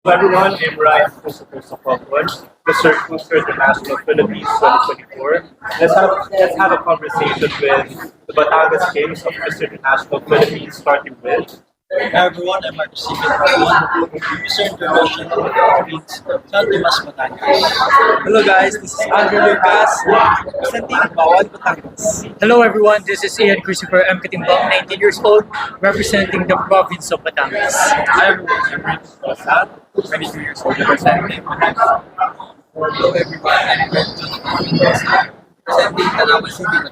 Hello everyone, I'm Ryan Christopher Sopopon, Mr. Cruiser International Philippines 2024. Let's have a conversation with the Batangas Kings of Mr. International Philippines, starting with. Hi everyone, I'm Marcos Steven Juan, Mr. International Philippines, San Tomas, Batangas. Hello guys, this is Andrew Lucas, representing Bawal, Batangas. Hello everyone, this is Ian Crucifer M. Katimbang, 19 years old, representing the province of Batangas. Hi everyone, I'm Rick Rosat, 22 years old, representing Batangas. Hello everyone, I'm Benton Rosat, representing Tanawan City,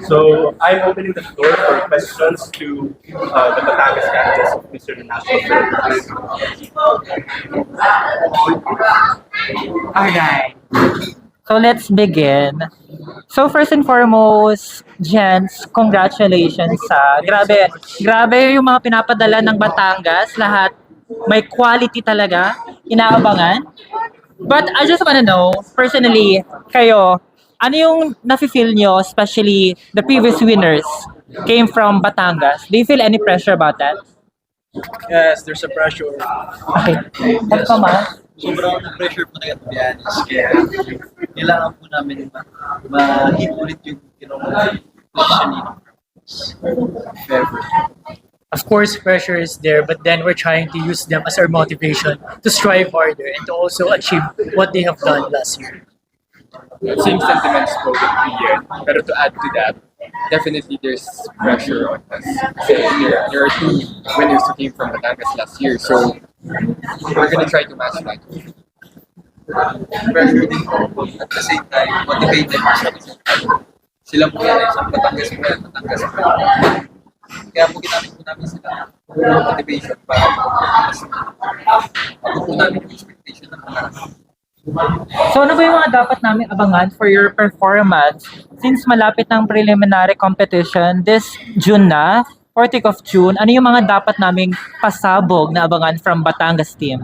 So I'm opening the floor for questions to the Batangas candidates of Mr. International Philippines. Alright. So let's begin. So first and foremost, gents, congratulations sa grabe yung mga pinapadala ng Batangas, lahat may quality talaga, inaabangan. But I just wanna know, personally, kayo, ano yung nafe-feel nyo, especially the previous winners came from Batangas? Do you feel any pressure about that? Yes, there's a pressure. Okay. Yes. Sobrang pressure po na yan is kaya kailangan po namin ma-hit ulit yung positioning if ever. Of course, pressure is there, but then we're trying to use them as our motivation to strive harder and to also achieve what they have done last year. Same sentiments po with Ian. Pero to add to that, definitely there's pressure on us. Kasi there are two winners who came from Batangas last year. So we're gonna try to match that. Pressure din po at the same time motivated po sila po yan sa Batangas po yan, Batangas po yan. Kaya po ginamit po namin sila motivation para mas po namin yung expectation ng mga. So ano ba yung mga dapat namin abangan for your performance since malapit ang preliminary competition this June na, 4th of June, ano yung mga dapat naming pasabog na abangan from Batangas team?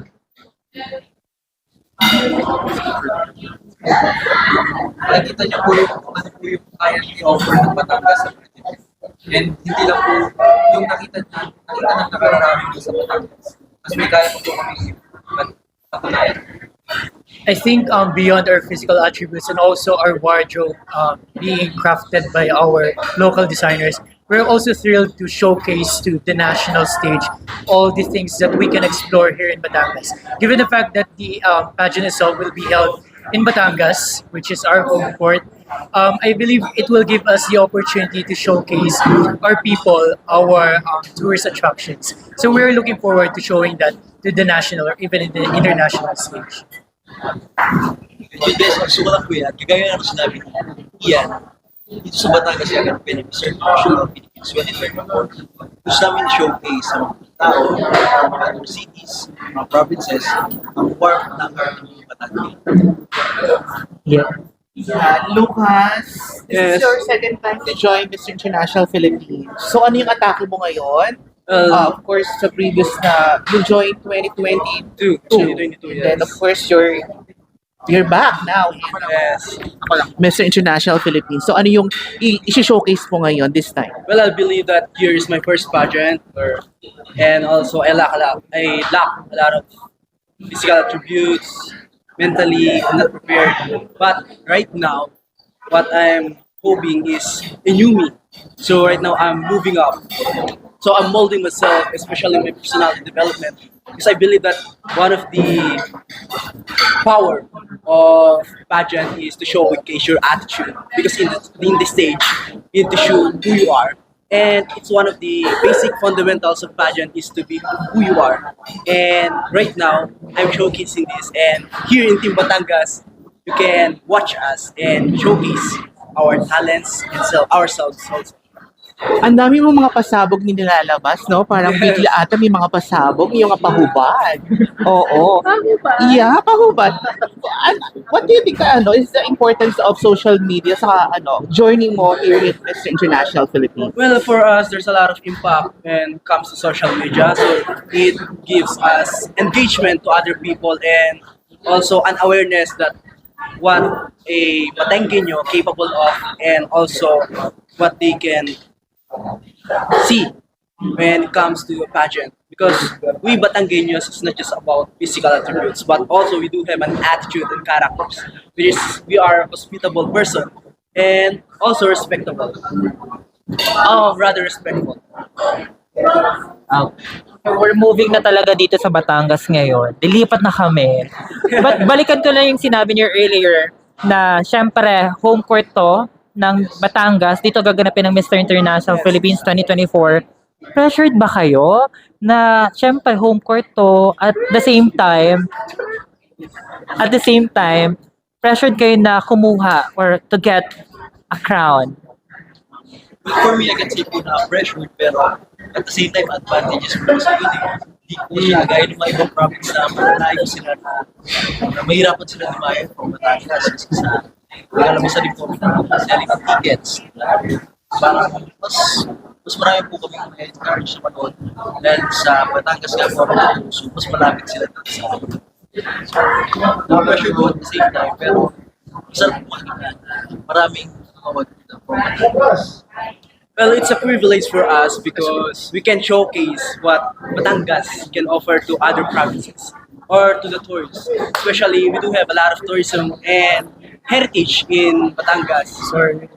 Nakikita niyo po yung kaya i-offer ng Batangas sa Philippines. And hindi lang po yung nakita ng nakararami po sa Batangas. Mas may kaya po kami patunayan. I think beyond our physical attributes and also our wardrobe being crafted by our local designers, we're also thrilled to showcase to the national stage all the things that we can explore here in Batangas. Given the fact that the pageant itself will be held in Batangas, which is our home court, I believe it will give us the opportunity to showcase our people, our tourist attractions. So we're looking forward to showing that to the national or even in the international stage. Guys, gusto ko lang po yan. Kagaya ng sinabi ni Ian, dito sa Batangas yan, Mr. International Philippines 2024. Gusto namin showcase sa mga tao, mga other cities, mga provinces, ang warmth ng heart ng mga Batangas. Yeah. Lucas, this is Yes. your second time to join Mr. International Philippines. So ano yung atake mo ngayon? Of course, sa previous na, you joined 2022. 2022, And then of course, you're back now. Yes. Mr. International Philippines. So ano yung i-showcase mo ngayon this time? Well, I believe that here is my first pageant, and also I lack a lot of physical attributes. Mentally, I'm not prepared. But right now, what I'm hoping is a new me. So right now, I'm moving up. So I'm molding myself, especially my personality development, because I believe that one of the power of pageant is to showcase your attitude. Because in the stage, you need to show who you are. And it's one of the basic fundamentals of pageant is to be who you are. And right now, I'm showcasing this. And here in Team Batangas, you can watch us and showcase our talents and ourselves also. Ang dami mo mga pasabog ni nilalabas, no? Parang bigla ata may mga pasabog, yung mga pahubad. Oo. Pahubad? Yeah, pahubad. What do you think is the importance of social media sa joining mo here with Mr. International Philippines? Well, for us, there's a lot of impact when it comes to social media. So it gives us engagement to other people and also an awareness that what a Batangueño capable of and also what they can see when it comes to a pageant. Because we Batangueños is not just about physical attributes, but also we do have an attitude and characters, which is we are a hospitable person and also respectable. Oh, rather respectful. Ah, we're moving na talaga dito sa Batangas ngayon. Dilipat na kami. But balikan ko lang yung sinabi niyo earlier na syempre home court to ng Batangas. Dito gaganapin ng Mr. International Philippines 2024. Pressured ba kayo na syempre home court to at the same time pressured kayo na kumuha or to get a crown? For me, I can say po na pressured, pero at the same time, advantages po sa yun eh. Hindi po siya gaya ng mga ibang province na malayo sila na mahirapan sila lumayan from Batangas kasi sa nagalabasan din po kami ng selling of tickets. Parang mas marami po kami encourage sa manood dahil sa Batangas nga po so mas malapit sila dito sa akin. So, na-pressure po at the same time, pero masarap po maraming mawag dito from Batangas. Well, it's a privilege for us because we can showcase what Batangas can offer to other provinces or to the tourists. Especially, we do have a lot of tourism and heritage in Batangas. Sorry.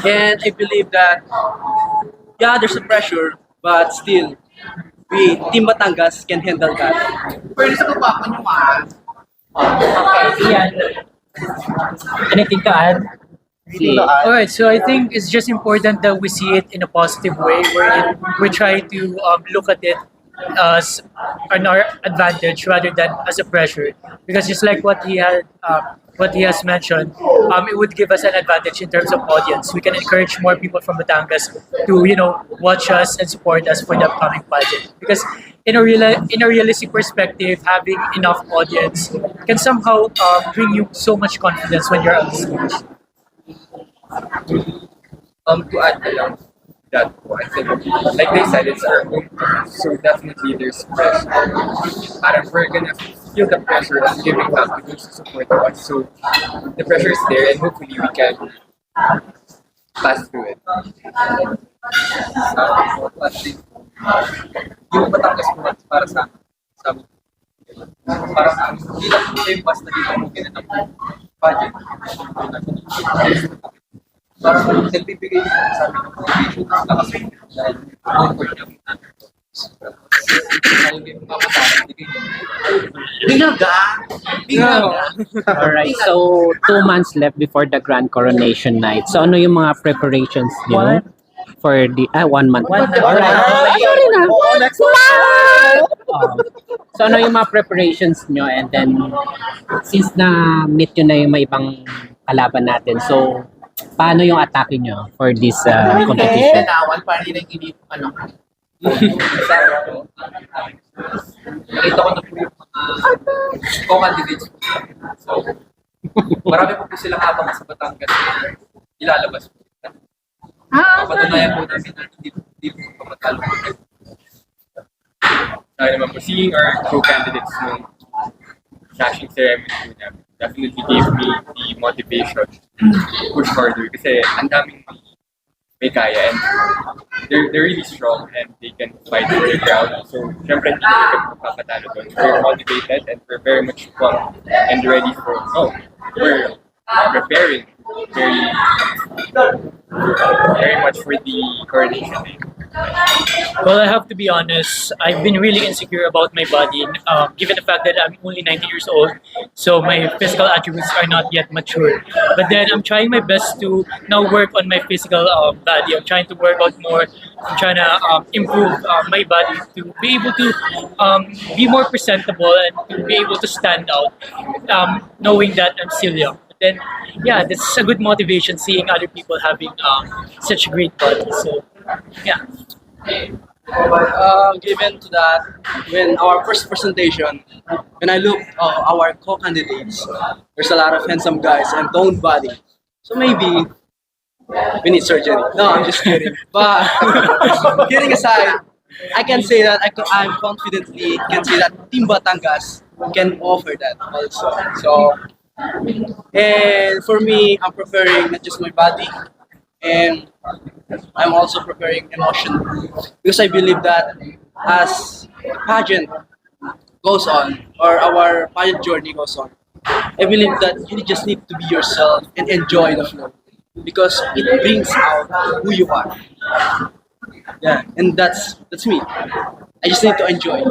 And I believe that, yeah, there's a pressure, but still, Team Batangas can handle that. Pwede sa baba nyo Ian, anything to add? All right, so I think it's just important that we see it in a positive way, where we try to look at it as an our advantage rather than as a pressure. Because just like what he has mentioned, it would give us an advantage in terms of audience. We can encourage more people from Batangas to watch us and support us for the upcoming pageant. Because in a realistic perspective, having enough audience can somehow bring you so much confidence when you're on the stage. To add na lang that po, I think, like they said, it's our home country, so definitely there's pressure. Parang we're gonna feel the pressure of giving back to those who support us. So the pressure is there, and hopefully we can pass through it. Yung Batangas po para sa hindi lang po kayo basta dito mo ginanap budget. Parang nagbibigay sa amin ng motivation na nakasay dahil comfort kami natin. Dahil may mga Alright, so 2 months left before the grand coronation night. So ano yung mga preparations niyo for the 1 month? Alright. So ano yung mga preparations nyo, and then since na meet nyo na yung may ibang kalaban natin, so paano yung atake nyo for this competition? Nawan, parang yun ang Nakita ko na po yung mga co-candidates po. So, marami po silang habang sa Batangas na ilalabas po. Papatunayan po namin na hindi po pamatalo po. Sabi naman po, seeing our co-candidates nung sashing ceremony po namin definitely gave me the motivation to push harder kasi ang daming may kaya and they're really strong and they can fight for the ground. So, syempre hindi kami magpapatalo doon. We're motivated and we're very much pumped and ready for, we're preparing very much for the coronation day. Well, I have to be honest. I've been really insecure about my body, given the fact that I'm only 19 years old, so my physical attributes are not yet mature. But then I'm trying my best to now work on my physical body. I'm trying to work out more. I'm trying to improve my body to be able to be more presentable and to be able to stand out, knowing that I'm still young. Then, yeah, that's a good motivation seeing other people having such great bodies. So, yeah. Given to that, when our first presentation, when I look our co-candidates, there's a lot of handsome guys and toned body. So maybe we need surgery. No, I'm just kidding. But kidding aside, I can say that I confidently can say that Team Batangas can offer that also. So, and for me, I'm preparing not just my body and I'm also preparing emotionally because I believe that as the pageant goes on or our pageant journey goes on, I believe that you just need to be yourself and enjoy the flow because it brings out who you are. Yeah, and that's me. I just need to enjoy.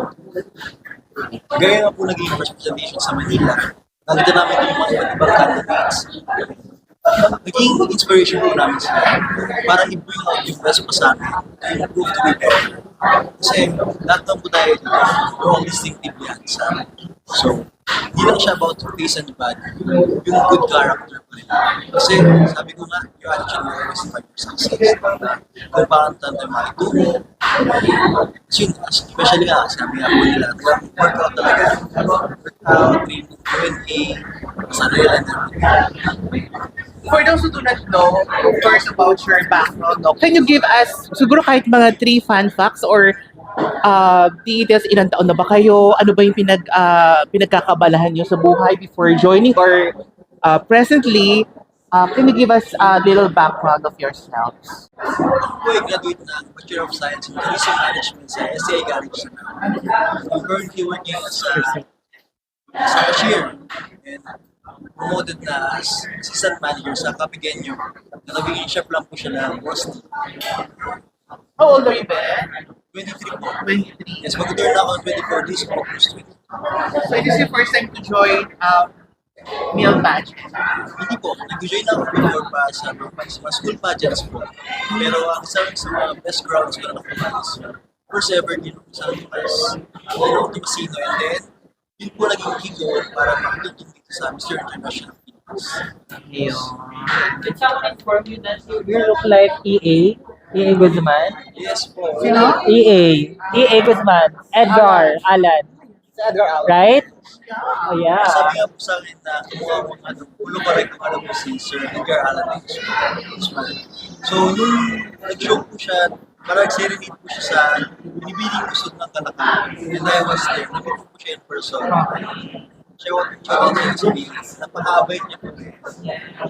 Gaya nga po naging first presentation sa Manila, nakita namin yung mga iba't ibang candidates. Naging inspiration po namin sila para i-bring out yung best pa sa amin to improve to be better. Kasi lahat ng po tayo dito, we're all distinctive yan sa amin. So, hindi lang siya about face and body, yung good character pa rin. Kasi sabi ko nga, your attitude will always define your success. Kung paano tayo makituro, kasi especially nga, sabi nga po nila, workout talaga. Workout, training, Q&A, sana yun lang For those who do not know, first about your background, no, can you give us, siguro kahit mga 3 fun facts or details, ilang taon na ba kayo? Ano ba yung pinagkakabalahan nyo sa buhay before joining or presently? Can you give us a little background of yourselves? Ako ay graduate ng Bachelor of Science in Tourism Management sa SCI College. I'm currently working as a cashier and promoted na as assistant manager sa Capigenyo. Naging chef lang po siya ng Rosti. How old are you then? 23 po. 23. Yes, mag-turn ako ng 24 days po. So it is your first time to join meal pageant. Hindi po, nag-join ako before pa sa mga school pageants po. Pero ang isa sa mga best grounds ko na nakuha is first ever din ako sa Lucas. Then ako Tomasino and then yun po naging kigo para makatutong dito sa Mr. International Philippines. Did someone inform you that you look like EA? EA Guzman? Yes po. Sino? EA Guzman. Edgar Allan. Right? Oh yeah. Sabi nga po sa akin na kumuha ko ng ulo pa rin kung alam mo si Sir Edgar Allan Guzman. So nung nag-show po siya, parang serenade po siya sa binibining usod ng kalakal. And I was there. Nabit po siya in person. Siya niya sabihin, napakaabay niya po.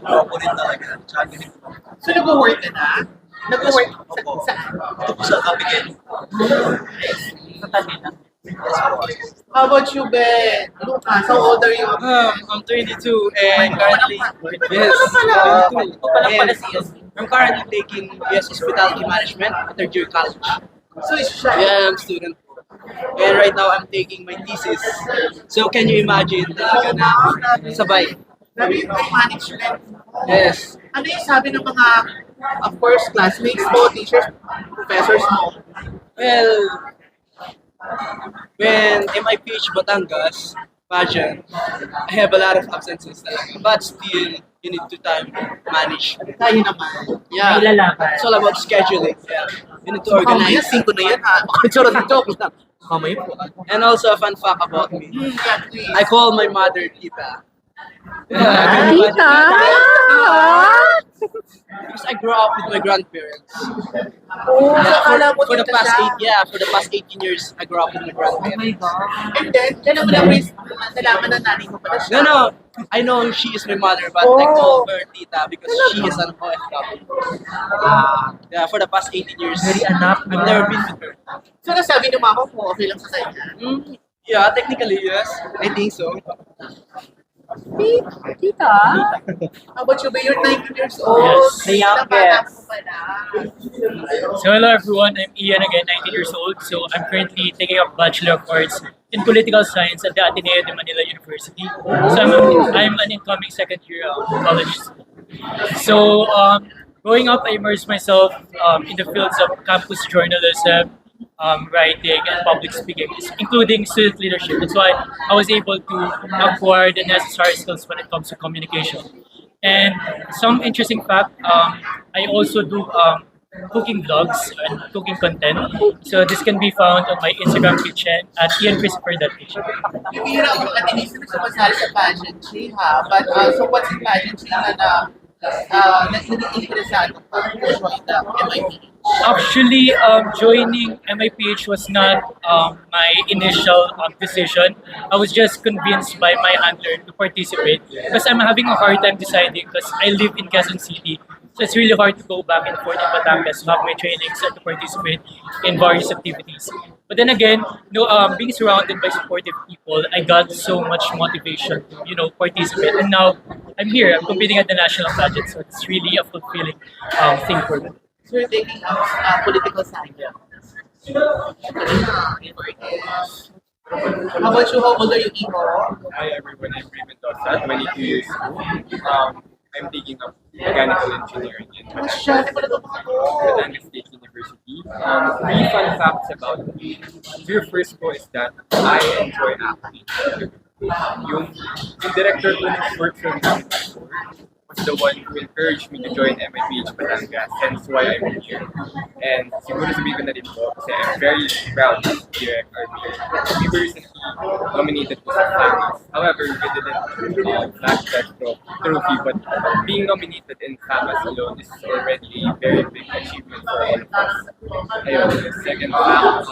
Ako rin talaga. Tsaka ganito po. So nag-work ka na? Nag-work Opo. sa Ito po sa Capigenyo. How about you, Ben? Lucas, how old are you? I'm 22 and currently yes, 22. And I'm currently taking BS Hospitality Management at third year college. So it's siya. Yeah, I'm a student. And right now I'm taking my thesis. So can you imagine talaga na sabay? Grabe yung management. Yes. Ano yung sabi ng mga, of course, classmates mo, teachers, professors mo? Well, when MIPH Batangas pageant, I have a lot of absences talaga. But still, you need to time manage. Tayo naman. Yeah. May lalaban. It's all about scheduling. Yeah. You need to Mamaya, organize. 5 na yan ha. Charot na joke lang. Mamaya po. And also a fun fact about me. I call my mother Tita. Yeah, Tita! because I grew up with my grandparents. Oh, Yeah, akala mo for the tita past siya. for the past 18 years, I grew up with my grandparents. And then, kailan mo na nalaman na nanay mo pala siya? No, I know she is my mother, but I call her Tita because she is an OFW. Yeah, for the past 18 years, Very anak, I've never been with her. So nasabi ng mama mo, okay lang sa kanya? Yeah, technically, yes. I think so. Tita? How about you, ba? You're 19 years old. Yes, the Bata youngest. pa pala. So hello everyone, I'm Ian again, 19 years old. So I'm currently taking up Bachelor of Arts in Political Science at the Ateneo de Manila University. So I'm an incoming second year college student. So growing up, I immersed myself in the fields of campus journalism, writing, and public speaking, including student leadership. That's why I was able to acquire the necessary skills when it comes to communication. And some interesting fact, I also do cooking vlogs and cooking content. So this can be found on my Instagram kitchen at ianchristopher.ph. Bibira ako ng atinisa na sumasali sa pageantry, ha? But so what's in pageantry na naging interesado pa to join the MIT? Actually, joining MIPH was not my initial decision. I was just convinced by my handler to participate because I'm having a hard time deciding because I live in Quezon City. So So it's really hard to go back and forth in Batangas to have my trainings and to participate in various activities. But then again, being surrounded by supportive people, I got so much motivation to, participate. And now I'm here. I'm competing at the national pageant, so it's really a fulfilling thing for me. So you're taking up political science. How about you? How old are you, Imo? Hi everyone, I'm Raymond Dosa, 22 years old. I'm taking up mechanical engineering in Masyado pala itong mga to. Batangas State University. Three fun facts about me. Your first ko is that I enjoy acting. Yung director ko ng short film was the one who encouraged me to join MIPH Batangas, hence why I'm here. And siguro sabihin ko na rin po kasi I'm very proud to direct our year. We were recently nominated for some FAMAS. However, we didn't flag that trophy, but being nominated in FAMAS alone is already a very big achievement for all of us. Ayun, the second fact,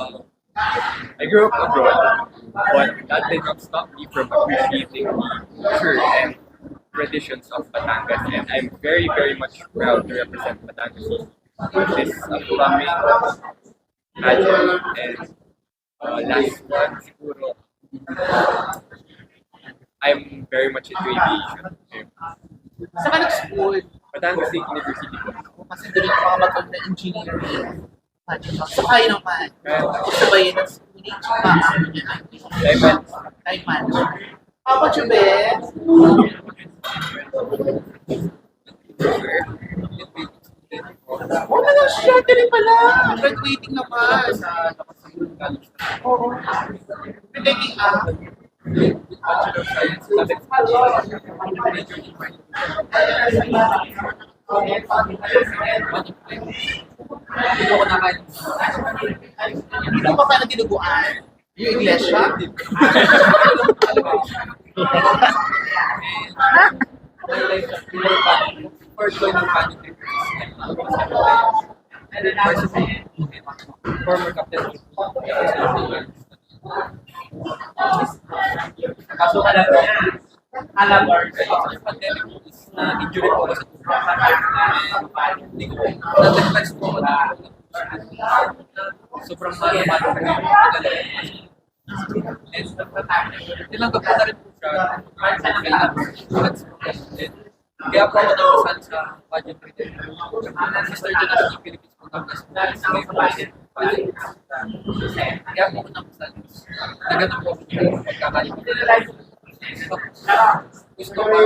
I grew up abroad, but that did not stop me from appreciating the culture and traditions of Batangas, and I'm very, very much proud to represent Batangas with this upcoming pageant. And last one, siguro, I'm very much into aviation. Saan ka nag-school? Batangas State University po. Kasi doon yung mga mag-na engineering. So kayo naman. Sabayin ng school. Time management. How about you, Ben? Oh my gosh, short ka rin pala. Graduating naman. Oo. You're taking up. Bachelor of Science, Ano ba ka na tinuguan? Yung iglesia? First join ng pageant and then former captain of kaso alam mo, pandemic is injury po ako sa hindi ko na-flex po ako sobrang mahal sa ngayon. Ilang kapag na rin po siya, kaya po ako nakasal sa pageant return. Sister John at the Philippines po tapos may pageant. Kaya po ako nakasal. Nagano'n po ako pagkakalimutan. Gusto ko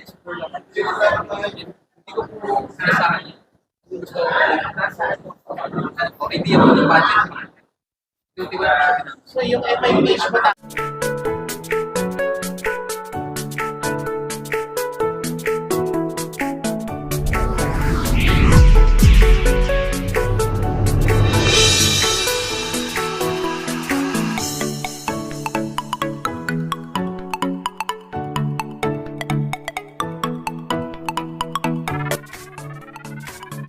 explore lang. Hindi ko po sinasahan. Gusto ko idea mo ng pageant. So yung MIPH ba